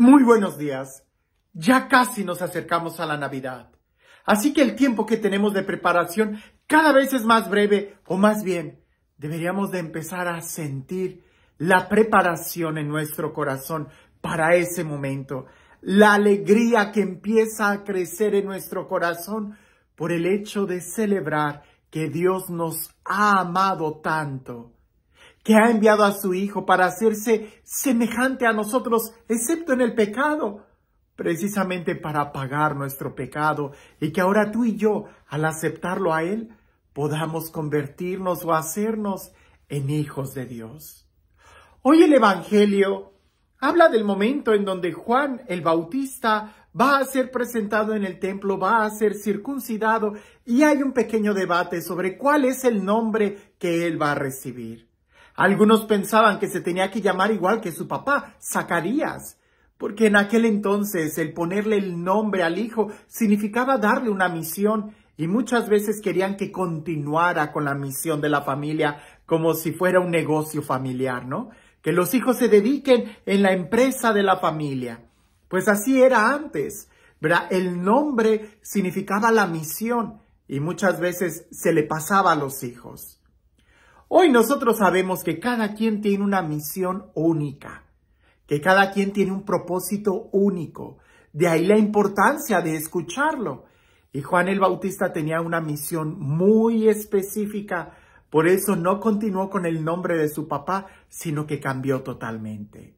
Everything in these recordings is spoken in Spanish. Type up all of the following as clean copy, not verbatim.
Muy buenos días. Ya casi nos acercamos a la Navidad. Así que el tiempo que tenemos de preparación cada vez es más breve, o más bien, deberíamos de empezar a sentir la preparación en nuestro corazón para ese momento. La alegría que empieza a crecer en nuestro corazón por el hecho de celebrar que Dios nos ha amado tanto, que ha enviado a su Hijo para hacerse semejante a nosotros, excepto en el pecado, precisamente para pagar nuestro pecado, y que ahora tú y yo, al aceptarlo a Él, podamos convertirnos o hacernos en hijos de Dios. Hoy el Evangelio habla del momento en donde Juan el Bautista va a ser presentado en el templo, va a ser circuncidado, y hay un pequeño debate sobre cuál es el nombre que él va a recibir. Algunos pensaban que se tenía que llamar igual que su papá, Zacarías, porque en aquel entonces el ponerle el nombre al hijo significaba darle una misión, y muchas veces querían que continuara con la misión de la familia como si fuera un negocio familiar, ¿no? Que los hijos se dediquen en la empresa de la familia. Pues así era antes, ¿verdad? El nombre significaba la misión y muchas veces se le pasaba a los hijos. Hoy nosotros sabemos que cada quien tiene una misión única, que cada quien tiene un propósito único. De ahí la importancia de escucharlo. Y Juan el Bautista tenía una misión muy específica, por eso no continuó con el nombre de su papá, sino que cambió totalmente.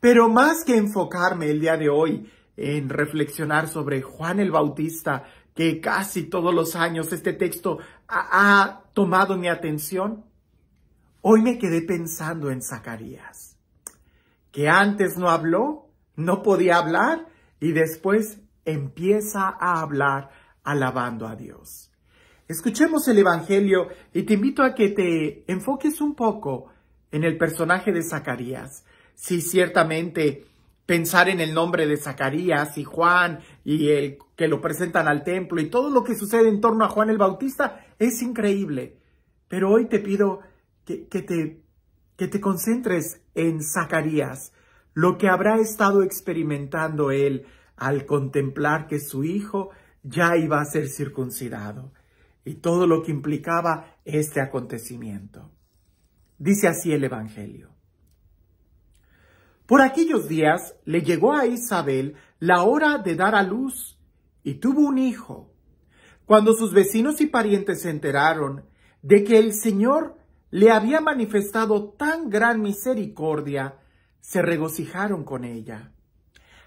Pero más que enfocarme el día de hoy en reflexionar sobre Juan el Bautista, que casi todos los años este texto ha tomado mi atención, hoy me quedé pensando en Zacarías, que antes no habló, no podía hablar, y después empieza a hablar alabando a Dios. Escuchemos el Evangelio y te invito a que te enfoques un poco en el personaje de Zacarías. Sí, ciertamente pensar en el nombre de Zacarías y Juan y el que lo presentan al templo y todo lo que sucede en torno a Juan el Bautista es increíble. Pero hoy te pido que te concentres en Zacarías, lo que habrá estado experimentando él al contemplar que su hijo ya iba a ser circuncidado y todo lo que implicaba este acontecimiento. Dice así el Evangelio. Por aquellos días le llegó a Isabel la hora de dar a luz y tuvo un hijo. Cuando sus vecinos y parientes se enteraron de que el Señor le había manifestado tan gran misericordia, se regocijaron con ella.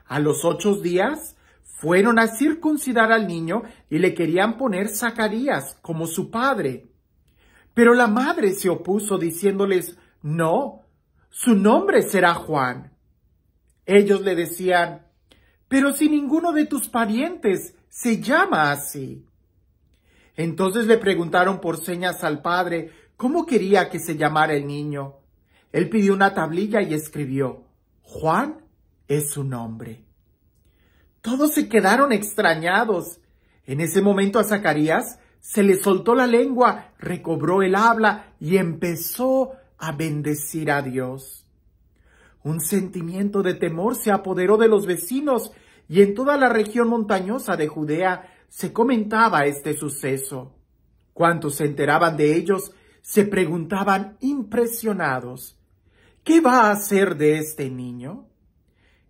A los 8 días fueron a circuncidar al niño y le querían poner Zacarías como su padre. Pero la madre se opuso diciéndoles, no, su nombre será Juan. Ellos le decían, pero si ninguno de tus parientes se llama así. Entonces le preguntaron por señas al padre cómo quería que se llamara el niño. Él pidió una tablilla y escribió, Juan es su nombre. Todos se quedaron extrañados. En ese momento a Zacarías se le soltó la lengua, recobró el habla y empezó a bendecir a Dios. Un sentimiento de temor se apoderó de los vecinos y en toda la región montañosa de Judea se comentaba este suceso. Cuantos se enteraban de ellos se preguntaban impresionados, ¿qué va a hacer de este niño?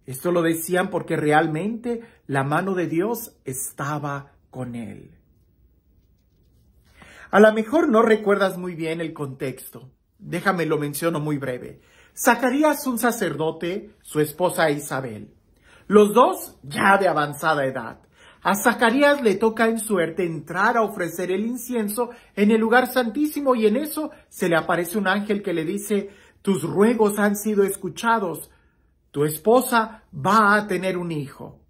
Esto lo decían porque realmente la mano de Dios estaba con él. A lo mejor no recuerdas muy bien el contexto. Déjame lo menciono muy breve. Zacarías, un sacerdote, su esposa Isabel. Los dos ya de avanzada edad. A Zacarías le toca en suerte entrar a ofrecer el incienso en el lugar santísimo y en eso se le aparece un ángel que le dice, tus ruegos han sido escuchados. Tu esposa va a tener un hijo.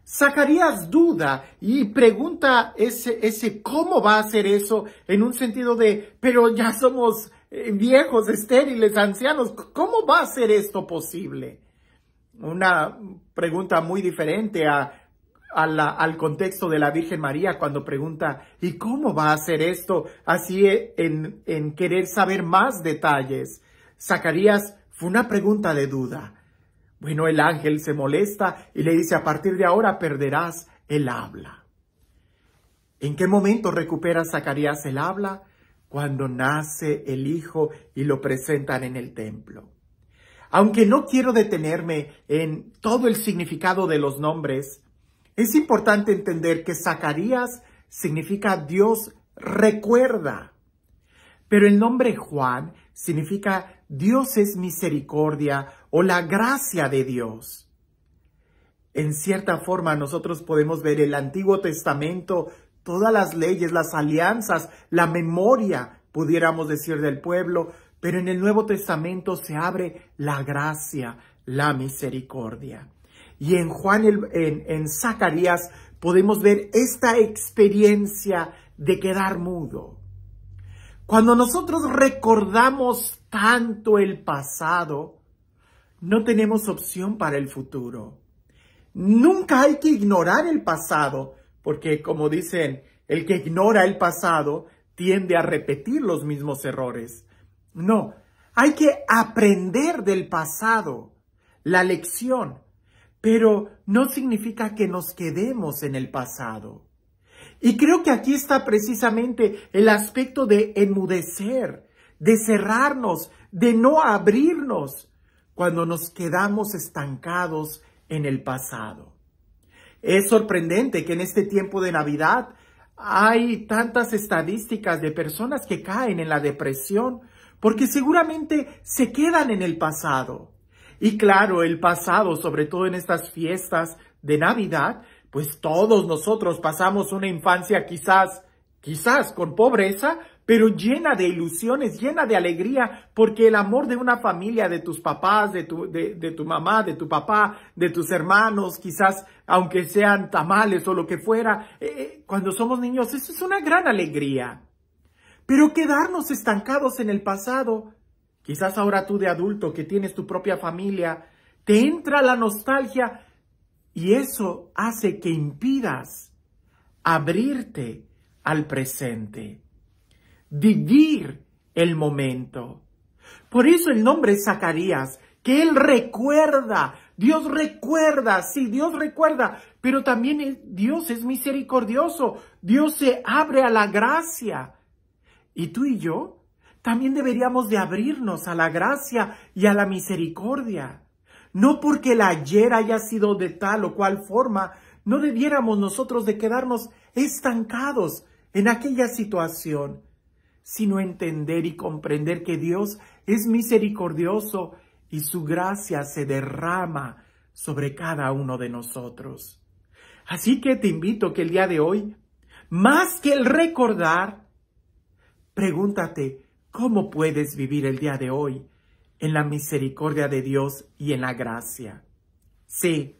Zacarías duda y pregunta ese cómo va a ser eso en un sentido de, pero ya somos viejos, estériles, ancianos, ¿cómo va a ser esto posible? Una pregunta muy diferente al contexto de la Virgen María cuando pregunta, ¿y cómo va a ser esto? Así en querer saber más detalles. Zacarías fue una pregunta de duda. Bueno, el ángel se molesta y le dice, a partir de ahora perderás el habla. ¿En qué momento recupera Zacarías el habla? Cuando nace el hijo y lo presentan en el templo. Aunque no quiero detenerme en todo el significado de los nombres, es importante entender que Zacarías significa Dios recuerda. Pero el nombre Juan significa Dios es misericordia o la gracia de Dios. En cierta forma nosotros podemos ver el Antiguo Testamento, todas las leyes, las alianzas, la memoria, pudiéramos decir, del pueblo, pero en el Nuevo Testamento se abre la gracia, la misericordia. Y en Juan, en Zacarías, podemos ver esta experiencia de quedar mudo. Cuando nosotros recordamos tanto el pasado, no tenemos opción para el futuro. Nunca hay que ignorar el pasado, porque como dicen, el que ignora el pasado tiende a repetir los mismos errores. No, hay que aprender del pasado, la lección, pero no significa que nos quedemos en el pasado. Y creo que aquí está precisamente el aspecto de enmudecer, de cerrarnos, de no abrirnos cuando nos quedamos estancados en el pasado. Es sorprendente que en este tiempo de Navidad hay tantas estadísticas de personas que caen en la depresión porque seguramente se quedan en el pasado. Y claro, el pasado, sobre todo en estas fiestas de Navidad, pues todos nosotros pasamos una infancia quizás con pobreza, pero llena de ilusiones, llena de alegría, porque el amor de una familia, de tus papás, de tu mamá, de tu papá, de tus hermanos, quizás aunque sean tamales o lo que fuera, cuando somos niños, eso es una gran alegría. Pero quedarnos estancados en el pasado, quizás ahora tú de adulto que tienes tu propia familia, te entra la nostalgia y eso hace que impidas abrirte al presente, vivir el momento. Por eso el nombre es Zacarías, que él recuerda, Dios recuerda, sí, Dios recuerda, pero también Dios es misericordioso, Dios se abre a la gracia. Y tú y yo también deberíamos de abrirnos a la gracia y a la misericordia. No porque el ayer haya sido de tal o cual forma, no debiéramos nosotros de quedarnos estancados en aquella situación, sino entender y comprender que Dios es misericordioso y su gracia se derrama sobre cada uno de nosotros. Así que te invito que el día de hoy, más que el recordar, pregúntate cómo puedes vivir el día de hoy en la misericordia de Dios y en la gracia. Sí,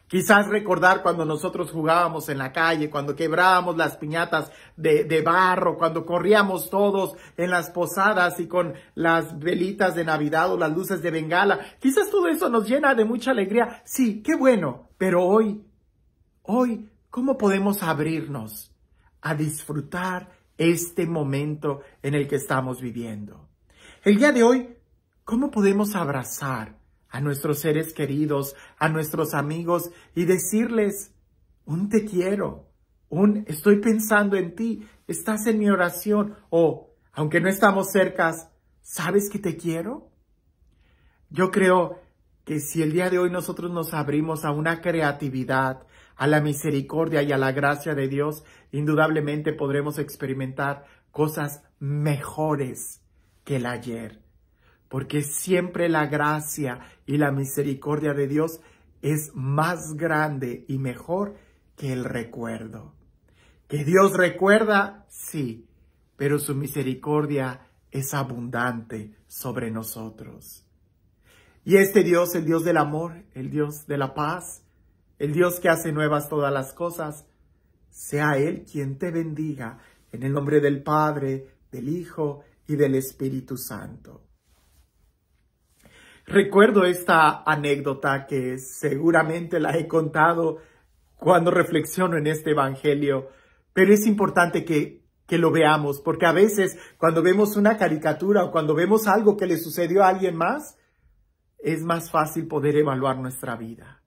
quizás recordar cuando nosotros jugábamos en la calle, cuando quebrábamos las piñatas de barro, cuando corríamos todos en las posadas y con las velitas de Navidad o las luces de Bengala. Quizás todo eso nos llena de mucha alegría. Sí, qué bueno. Pero hoy, ¿cómo podemos abrirnos a disfrutar este momento en el que estamos viviendo? El día de hoy, ¿cómo podemos abrazar a nuestros seres queridos, a nuestros amigos y decirles un te quiero, un estoy pensando en ti, estás en mi oración o, aunque no estamos cercas, ¿sabes que te quiero? Yo creo que si el día de hoy nosotros nos abrimos a una creatividad, a la misericordia y a la gracia de Dios, indudablemente podremos experimentar cosas mejores que el ayer. Porque siempre la gracia y la misericordia de Dios es más grande y mejor que el recuerdo. Que Dios recuerda, sí, pero su misericordia es abundante sobre nosotros. Y este Dios, el Dios del amor, el Dios de la paz, el Dios que hace nuevas todas las cosas, sea Él quien te bendiga en el nombre del Padre, del Hijo y del Espíritu Santo. Recuerdo esta anécdota que seguramente la he contado cuando reflexiono en este evangelio, pero es importante que lo veamos, porque a veces cuando vemos una caricatura o cuando vemos algo que le sucedió a alguien más, es más fácil poder evaluar nuestra vida.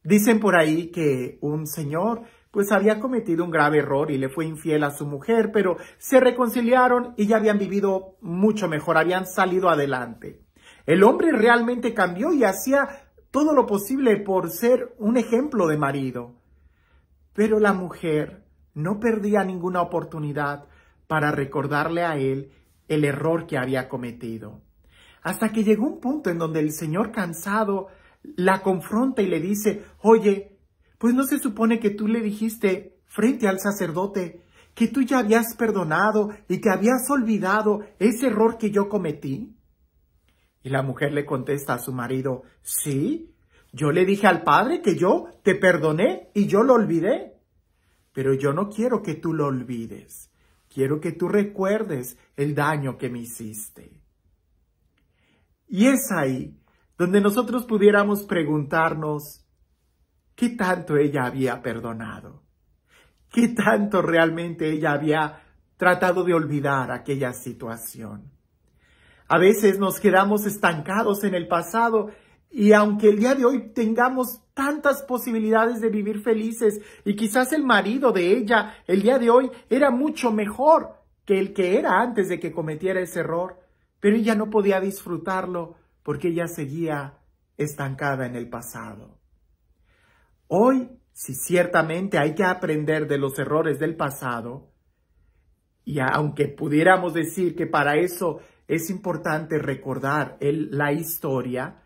Dicen por ahí que un señor pues había cometido un grave error y le fue infiel a su mujer, pero se reconciliaron y ya habían vivido mucho mejor, habían salido adelante. El hombre realmente cambió y hacía todo lo posible por ser un ejemplo de marido. Pero la mujer no perdía ninguna oportunidad para recordarle a él el error que había cometido. Hasta que llegó un punto en donde el Señor, cansado, la confronta y le dice: oye, pues no se supone que tú le dijiste frente al sacerdote que tú ya habías perdonado y que habías olvidado ese error que yo cometí. Y la mujer le contesta a su marido: sí, yo le dije al Padre que yo te perdoné y yo lo olvidé. Pero yo no quiero que tú lo olvides. Quiero que tú recuerdes el daño que me hiciste. Y es ahí donde nosotros pudiéramos preguntarnos: ¿qué tanto ella había perdonado? ¿Qué tanto realmente ella había tratado de olvidar aquella situación? A veces nos quedamos estancados en el pasado y aunque el día de hoy tengamos tantas posibilidades de vivir felices y quizás el marido de ella el día de hoy era mucho mejor que el que era antes de que cometiera ese error, pero ella no podía disfrutarlo porque ella seguía estancada en el pasado. Hoy, sí, ciertamente hay que aprender de los errores del pasado, y aunque pudiéramos decir que para eso es importante recordar la historia,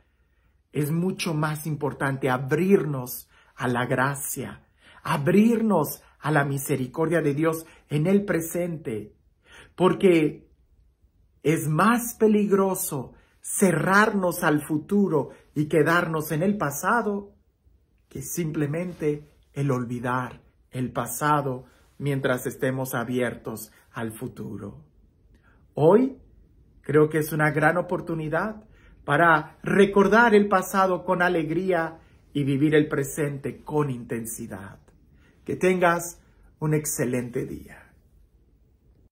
es mucho más importante abrirnos a la gracia, abrirnos a la misericordia de Dios en el presente, porque es más peligroso cerrarnos al futuro y quedarnos en el pasado que simplemente el olvidar el pasado mientras estemos abiertos al futuro. Hoy creo que es una gran oportunidad para recordar el pasado con alegría y vivir el presente con intensidad. Que tengas un excelente día.